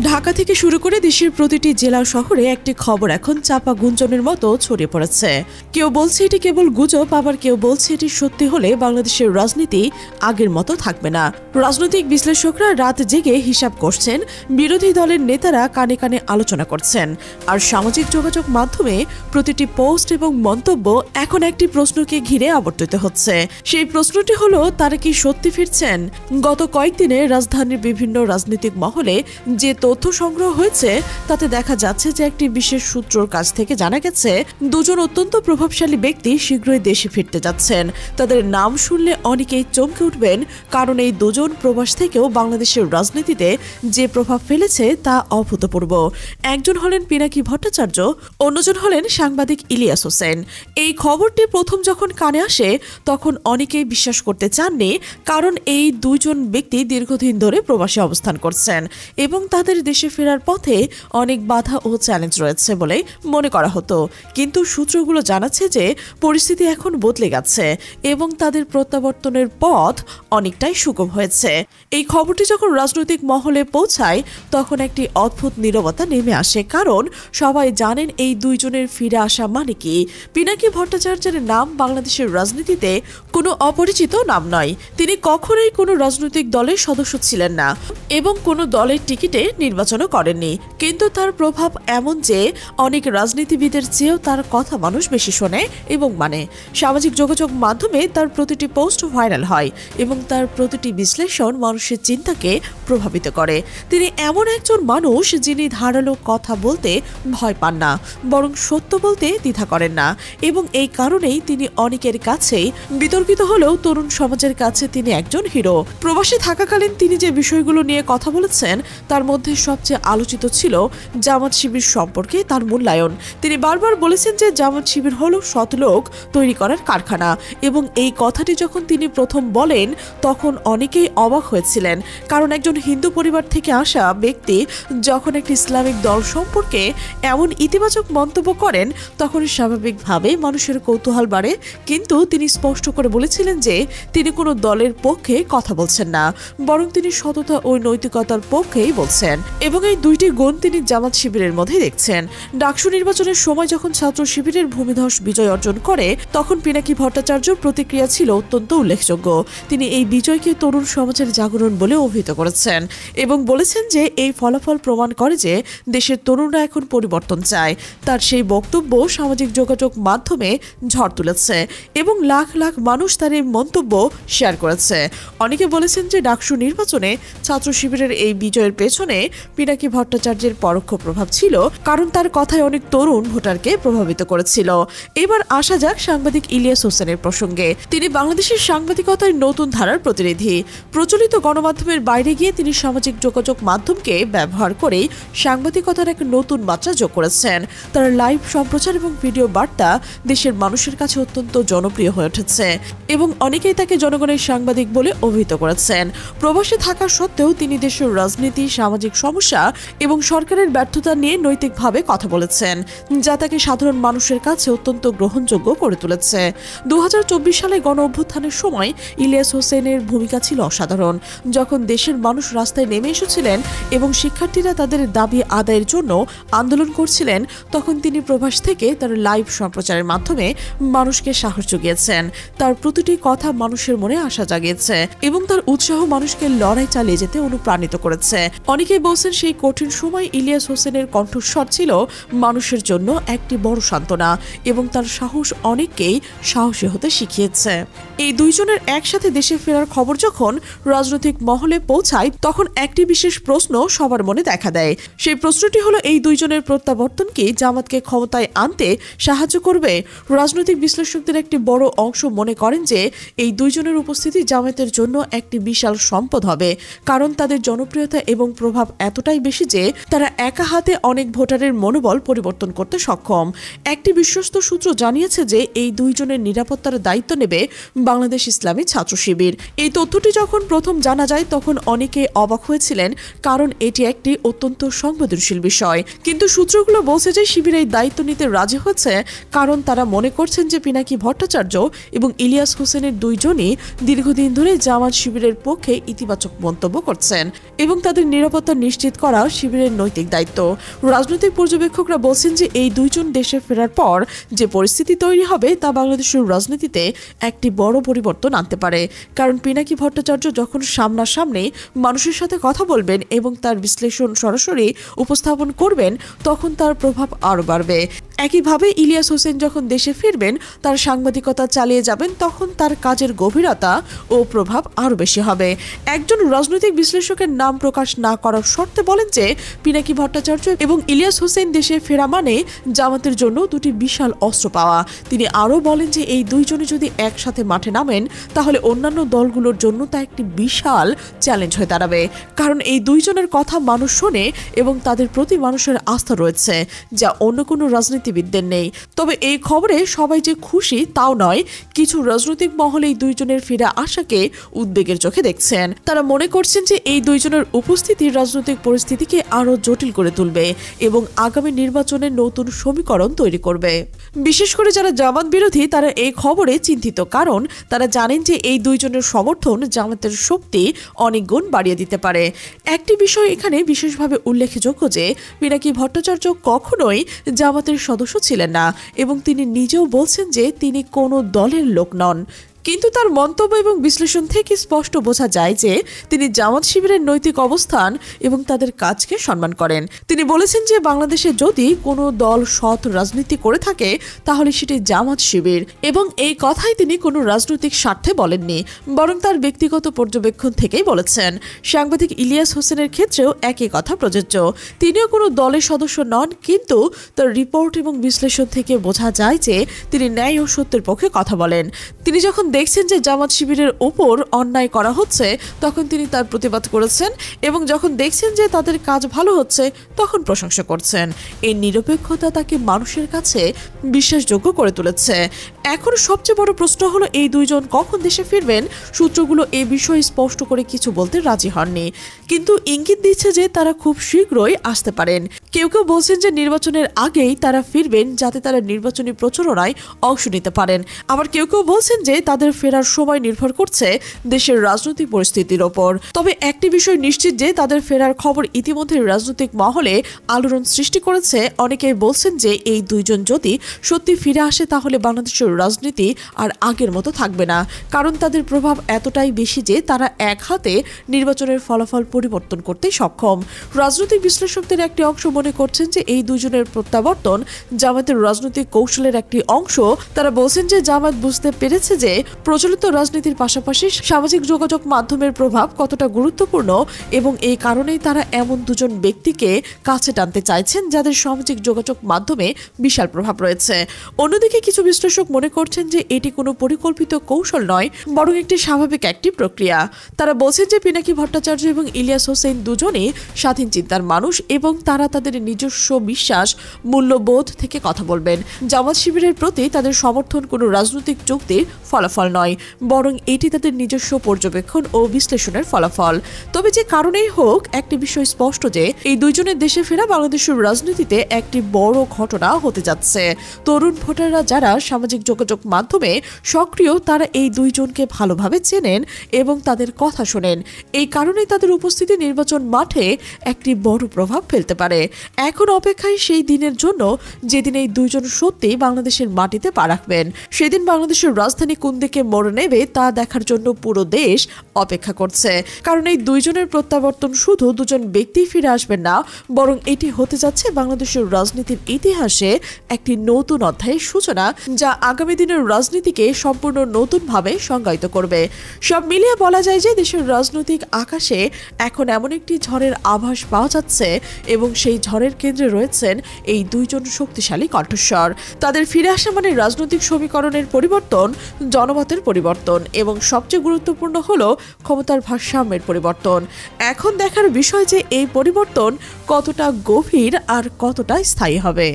ঢাকা থেকে শুরু করে দেশের প্রতিটি জেলা শহরে একটি খবর এখন চাপা গুঞ্জনের মতো ছড়িয়ে পড়েছে। কেউ বলছে এটি কেবল গুজব, আবার কেউ বলছে এটি সত্যি হলে বাংলাদেশের রাজনীতি আগের মতো থাকবে না। রাজনৈতিক বিশ্লেষকরা রাত জেগে হিসাব করছেন, বিরোধী দলের নেতারা কানে কানে আলোচনা করছেন, আর সামাজিক যোগাযোগ মাধ্যমে প্রতিটি পোস্ট এবং মন্তব্য এখন একটি প্রশ্নকে ঘিরে আবর্তিত হচ্ছে। সেই প্রশ্নটি হলো, তারা কি সত্যি ফিরছেন? গত কয়েকদিনে রাজধানীর বিভিন্ন রাজনৈতিক মহলে যে তথ্য সংগ্রহ হয়েছে তাতে দেখা যাচ্ছে যে একটি বিশেষ সূত্রর কাছ থেকে জানা গেছে দুজন অত্যন্ত প্রভাবশালী ব্যক্তি শীঘ্রই দেশে ফিরতে যাচ্ছেন। তাদের নাম শুনলে অনেকেই চমকে উঠবেন, কারণ এই দুজন প্রবাস থেকেও বাংলাদেশের রাজনীতিতে যে প্রভাব ফেলেছে তা অভূতপূর্ব। একজন হলেন পিনাকি ভট্টাচার্য, অন্যজন হলেন সাংবাদিক ইলিয়াস হোসেন। এই খবরটি প্রথম যখন কানে আসে তখন অনেকেই বিশ্বাস করতে চাননি, কারণ এই দুইজন ব্যক্তি দীর্ঘদিন ধরে প্রবাসে অবস্থান করছেন এবং তাদের দেশে ফেরার পথে অনেক বাধা ও চ্যালেঞ্জ রয়েছে বলে মনে করা হতো। কিন্তু সূত্রগুলো জানাচ্ছে যে পরিস্থিতি এখন বদলে গেছে এবং তাদের প্রত্যাবর্তনের পথ অনেকটাই সুগম হয়েছে। এই খবরটি যখন রাজনৈতিক মহলে পৌঁছায় তখন একটি অদ্ভুত নীরবতা নেমে আসে, কারণ সবাই জানেন এই দুইজনের ফিরে আসা মানে কি। পিনাকি ভট্টাচার্যের নাম বাংলাদেশের রাজনীতিতে কোনো অপরিচিত নাম নয়। তিনি কখনোই কোনো রাজনৈতিক দলের সদস্য ছিলেন না এবং কোনো দলের টিকিটে নির্বাচনও করেননি, কিন্তু তার প্রভাব এমন যে অনেক রাজনীতিবিদের চেয়েও তার কথা মানুষ বেশি শোনে এবং মানে। সামাজিক যোগাযোগ মাধ্যমে তার প্রতিটি পোস্ট ভাইরাল হয় এবং তার প্রতিটি বিশ্লেষণ মানুষের চিন্তাকে প্রভাবিত করে। তিনি এমন একজন মানুষ যিনি ধারালো কথা বলতে ভয় পান না, বরং সত্য বলতে দ্বিধা করেন না, এবং এই কারণেই তিনি অনেকের কাছেই বিতর্কিত হলেও তরুণ সমাজের কাছে তিনি একজন হিরো। প্রবাসে থাকাকালীন তিনি যে বিষয়গুলো নিয়ে কথা বলেছেন তার মধ্যে সবচেয়ে আলোচিত ছিল জামাত শিবির সম্পর্কে তার মূল্যায়ন। তিনি বারবার বলেছেন যে জামাত শিবির হলো সৎলোক তৈরি করার কারখানা, এবং এই কথাটি যখন তিনি প্রথম বলেন তখন অনেকেই অবাক হয়েছিলেন, কারণ একজন হিন্দু পরিবার থেকে আসা ব্যক্তি যখন একটি ইসলামিক দল সম্পর্কে এমন ইতিবাচক মন্তব্য করেন তখন স্বাভাবিকভাবে মানুষের কৌতূহল বাড়ে। কিন্তু তিনি স্পষ্ট করে বলেছিলেন যে তিনি কোনো দলের পক্ষে কথা বলছেন না, বরং তিনি সততা ও নৈতিকতার পক্ষেই বলছেন, এবং এই দুইটি গুণ তিনি জামাত শিবিরের মধ্যে দেখছেন। ডাকসু নির্বাচনের সময় যখন ছাত্র শিবিরের ভূমিধস বিজয় অর্জন করে তখন পিনাকি ভট্টাচার্যর প্রতিক্রিয়া ছিল অত্যন্ত উল্লেখযোগ্য। তিনি এই বিজয়কে তরুণ সমাজের জাগরণ বলে অভিহিত করেছেন এবং বলেছেন যে এই ফলাফল প্রমাণ করে যে দেশের তরুণরা এখন পরিবর্তন চায়। তার সেই বক্তব্য সামাজিক যোগাযোগ মাধ্যমে ঝড় তুলেছে এবং লাখ লাখ মানুষ তার এই মন্তব্য শেয়ার করেছে। অনেকে বলেছেন যে ডাকসু নির্বাচনে ছাত্র শিবিরের এই বিজয়ের পেছনে পিনাকি ভট্টাচার্যের পরোক্ষ প্রভাব ছিল, কারণ তার কথায় অনেক তরুণ ভোটারকে প্রভাবিত করেছিল। এবার আসা যাক সাংবাদিক ইলিয়াস হোসেনের প্রসঙ্গে। তিনি বাংলাদেশের সাংবাদিকতার নতুন ধারার প্রতিনিধি। প্রচলিত গণমাধ্যমের বাইরে গিয়ে তিনি সামাজিক যোগাযোগ মাধ্যমকে ব্যবহার করে সাংবাদিকতার এক নতুন মাত্রা যোগ করেছেন। তার লাইভ সম্প্রচার এবং ভিডিও বার্তা দেশের মানুষের কাছে অত্যন্ত জনপ্রিয় হয়ে উঠেছে এবং অনেকেই তাকে জনগণের সাংবাদিক বলে অভিহিত করেছেন। প্রবাসে থাকা সত্ত্বেও তিনি দেশের রাজনীতি, সামাজিক সমস্যা এবং সরকারের ব্যর্থতা নিয়ে নৈতিকভাবে কথা বলেছেন, যা তাকে সাধারণ মানুষের কাছে অত্যন্ত গ্রহণযোগ্য করে তুলেছে। 2024 সালে গণ অভ্যুত্থানের সময় ইলিয়াস হোসেনের ভূমিকা ছিল অসাধারণ। যখন দেশের মানুষ রাস্তায় নেমে এসেছিলেন এবং শিক্ষার্থীরা তাদের দাবি আদায়ের জন্য আন্দোলন করছিলেন, তখন তিনি প্রবাস থেকে তার লাইভ সম্প্রচারের মাধ্যমে মানুষকে সাহস জুগিয়েছেন। তার প্রতিটি কথা মানুষের মনে আশা জাগিয়েছে এবং তার উৎসাহ মানুষকে লড়াই চালিয়ে যেতে অনুপ্রাণিত করেছে। অনেকেই বলছেন সেই কঠিন সময় ইলিয়াস হোসেনের কণ্ঠস্বর ছিল মানুষের জন্য একটি বড় সান্ত্বনা এবং তার সাহস অনেককেই সাহসী হতে শিখিয়েছে। এই দুইজনের একসাথে দেশে ফেরার খবর যখন রাজনৈতিক মহলে পৌঁছায় তখন একটি বিশেষ প্রশ্ন সবার মনে দেখা দেয়। সেই প্রশ্নটি হলো, এই দুইজনের প্রত্যাবর্তন কি জামাতকে ক্ষমতায় আনতে সাহায্য করবে? রাজনৈতিক বিশ্লেষকদের একটি বড় অংশ মনে করেন যে এই দুইজনের উপস্থিতি জামাতের জন্য একটি বিশাল সম্পদ হবে, কারণ তাদের জনপ্রিয়তা এবং প্রভাব এতটাই বেশি যে তারা একা হাতে অনেক ভোটারের মনোবল পরিবর্তন করতে সক্ষম। একটি বিশ্বস্ত সূত্র জানিয়েছে যে এই দুইজনের নিরাপত্তার দায়িত্ব নেবে বাংলাদেশ ইসলামী ছাত্র শিবির। এই তথ্যটি যখন প্রথম জানা যায় তখন অনেকে অবাক হয়েছিলেন, কারণ এটি একটি অত্যন্ত সংবেদনশীল বিষয়। কিন্তু সূত্রগুলো বলছে যে শিবির এই দায়িত্ব নিতে রাজি হয়েছে কারণ তারা মনে করছেন যে পিনাকি ভট্টাচার্য এবং ইলিয়াস হোসেনের দুইজনই দীর্ঘদিন ধরে জামাত শিবিরের পক্ষে ইতিবাচক মন্তব্য করছেন এবং তাদের নিরাপত্তা নিশ্চিত করা শিবিরের নৈতিক দায়িত্ব। রাজনৈতিক পর্যবেক্ষকরা বলছেন যে এই দুইজন দেশে ফেরার পর যে পরিস্থিতি তৈরি হবে তা বাংলাদেশের রাজনীতিতে একটি বড় পরিবর্তন আনতে পারে। কারণ পিনাকি ভট্টাচার্য যখন সামনাসামনি মানুষের সাথে কথা বলবেন এবং তার বিশ্লেষণ সরাসরি উপস্থাপন করবেন, তখন তার প্রভাব আরও বাড়বে। একইভাবে ইলিয়াস হোসেন যখন দেশে ফিরবেন, তার সাংবাদিকতা চালিয়ে যাবেন, তখন তার কাজের গভীরতা ও প্রভাব আরও বেশি হবে। একজন রাজনৈতিক বিশ্লেষকের নাম প্রকাশ না করার শর্তে বলেন যে পিনাকি ভট্টাচার্য এবং ইলিয়াস হোসেন দেশে ফেরা মানে জামাতের জন্য দুটি বিশাল অস্ত্র পাওয়া। তিনি আরও বলেন যে এই দুইজনে যদি একসাথে মাঠে নামেন তাহলে অন্যান্য দলগুলোর জন্য তা একটি বিশাল চ্যালেঞ্জ হয়ে দাঁড়াবে। কারণ এই দুইজনের কথা মানুষ শোনে এবং তাদের প্রতি মানুষের আস্থা রয়েছে, যা অন্য কোনো রাজনীতিবিদদের নেই। তবে এই খবরে সবাই যে খুশি তাও নয়। কিছু রাজনৈতিক মহলে এই দুইজনের ফিরে আসাকে উদ্বেগের চোখে দেখছেন। তারা মনে করছেন যে এই দুইজনের উপস্থিতি রাজনৈতিক পরিস্থিতিকে আরও জটিল করে তুলবে এবং আগামী নির্বাচনের নতুন সমীকরণ তৈরি করবে। বিশেষ করে যারা জামাত বিরোধী তারা এই খবরে চিন্তিত, কারণ তারা জানেন যে এই দুইজনের সমর্থন জামাতের শক্তি অনেক গুণ বাড়িয়ে দিতে পারে। একটি বিষয় এখানে বিশেষভাবে উল্লেখযোগ্য যে পিনাকি ভট্টাচার্য কখনোই জামাতের সদস্য ছিলেন না এবং তিনি নিজেও বলছেন যে তিনি কোনো দলের লোক নন। কিন্তু তার মন্তব্য এবং বিশ্লেষণ থেকে স্পষ্ট বোঝা যায় যে তিনি জামাত শিবিরের নৈতিক অবস্থান এবং তাদের কাজকে সম্মান করেন। তিনি বলেছেন যে বাংলাদেশে যদি কোনো দল সৎ রাজনীতি করে থাকে তাহলে সেটি জামাত শিবির, এবং এই কথাই তিনি কোনো রাজনৈতিক স্বার্থে বলেননি, বরং তার ব্যক্তিগত পর্যবেক্ষণ থেকেই বলেছেন। সাংবাদিক ইলিয়াস হোসেনের ক্ষেত্রেও একই কথা প্রযোজ্য। তিনিও কোনো দলের সদস্য নন, কিন্তু তার রিপোর্ট এবং বিশ্লেষণ থেকে বোঝা যায় যে তিনি ন্যায় ও সত্যের পক্ষে কথা বলেন। তিনি যখন দেখছেন যে জামাত শিবিরের ওপর অন্যায় করা হচ্ছে তখন তিনি তার প্রতিবাদ করেছেন, এবং যখন দেখছেন যে তাদের কাজ ভালো হচ্ছে তখন প্রশংসা করছেন। এই নিরপেক্ষতা তাকে মানুষের কাছে বিশ্বাসযোগ্য করে তুলেছে। এখন সবচেয়ে বড় প্রশ্ন হলো এই দুইজন কখন দেশে ফিরবেন। সূত্রগুলো এ বিষয়ে স্পষ্ট করে কিছু বলতে রাজি হননি, কিন্তু ইঙ্গিত দিচ্ছে যে তারা খুব শীঘ্রই আসতে পারেন। কেউ কেউ বলছেন যে নির্বাচনের আগেই তারা ফিরবেন যাতে তারা নির্বাচনী প্রচারণায় অংশ নিতে পারেন। আবার কেউ কেউ বলছেন যে তাদের ফেরার সময় নির্ভর করছে দেশের রাজনৈতিক পরিস্থিতির ওপর। তবে একটি বিষয় নিশ্চিত যে তাদের ফেরার খবর ইতিমধ্যে রাজনৈতিক মহলে আলোড়ন সৃষ্টি করেছে। অনেকেই বলছেন যে এই দুইজন যদি সত্যি ফিরে আসে তাহলে বাংলাদেশের রাজনীতি আর আগের মতো থাকবে না, কারণ তাদের প্রভাব এতটাই বেশি যে তারা এক হাতে নির্বাচনের ফলাফল পরিবর্তন করতে সক্ষম। রাজনৈতিক বিশ্লেষকদের একটি অংশ মনে করছেন যে এই দুজনের প্রত্যাবর্তন জামাতের রাজনৈতিক কৌশলের একটি অংশ। তারা বলছেন যে জামাত বুঝতে পেরেছে যে প্রচলিত রাজনীতির পাশাপাশি সামাজিক যোগাযোগ মাধ্যমের প্রভাব কতটা গুরুত্বপূর্ণ, এবং এই কারণেই তারা এমন দুজন ব্যক্তিকে কাছে টানতে চাইছেন যাদের সামাজিক যোগাযোগ মাধ্যমে বিশাল প্রভাব রয়েছে। অন্যদিকে কিছু বিশ্লেষক মনে করছেন যে এটি কোনো পরিকল্পিত কৌশল নয়, বরং একটি স্বাভাবিক একটি প্রক্রিয়া। তারা বলছেন যে পিনাকি ভট্টাচার্য এবং ইলিয়াস হোসেন দুজনেই স্বাধীন চিন্তার মানুষ এবং তারা তাদের নিজস্ব বিশ্বাস মূল্যবোধ থেকে কথা বলবেন। জামাত শিবিরের প্রতি তাদের সমর্থন কোনো রাজনৈতিক চুক্তির ফলাফল নয়, বরং এটি তাদের নিজস্ব পর্যবেক্ষণ ও বিশ্লেষণের ফলাফল। তবে যে কারণেই হোক, একটি বিষয় স্পষ্ট যে এই দুইজনের দেশে ফেরা বাংলাদেশের রাজনীতিতে একটি বড় ঘটনা হতে যাচ্ছে। তরুণ ভোটাররা যারা সামাজিক যোগাযোগ মাধ্যমে সক্রিয় তারা এই দুইজনকে ভালোভাবে চেনেন এবং তাদের কথা শোনেন। এই কারণেই তাদের উপস্থিতি নির্বাচন মাঠে একটি বড় প্রভাব ফেলতে পারে। এখন অপেক্ষায় সেই দিনের জন্য যেদিন এই দুইজন সত্যি বাংলাদেশের মাটিতে পা রাখবেন। সেদিন বাংলাদেশের রাজধানী কোন দিকে মোড় নেবে তা দেখার জন্য পুরো দেশ অপেক্ষা করছে। কারণ এই দুইজনের প্রত্যাবর্তন শুধু দুজন ব্যক্তি ফিরে আসবেন না, বরং এটি হতে যাচ্ছে বাংলাদেশের রাজনীতির ইতিহাসে একটি নতুন অধ্যায়ের সূচনা, যা আগামী দিনের রাজনীতিকে সম্পূর্ণ নতুনভাবে সংজ্ঞায়িত করবে। সব মিলিয়ে বলা যায় যে দেশের রাজনৈতিক আকাশে এখন এমন একটি ঝড়ের আভাস পাওয়া যাচ্ছে, এবং সেই ঝড়ের কেন্দ্রে রয়েছেন এই দুইজন শক্তিশালী কণ্ঠস্বর। তাদের ফিরে আসা মানে রাজনৈতিক সমীকরণের পরিবর্তন, জনমতের পরিবর্তন, এবং সবচেয়ে গুরুত্বপূর্ণ হলো ক্ষমতার ভারসাম্যের পরিবর্তন। এখন দেখার বিষয় যে এই পরিবর্তন কতটা গভীর আর কতটা স্থায়ী হবে।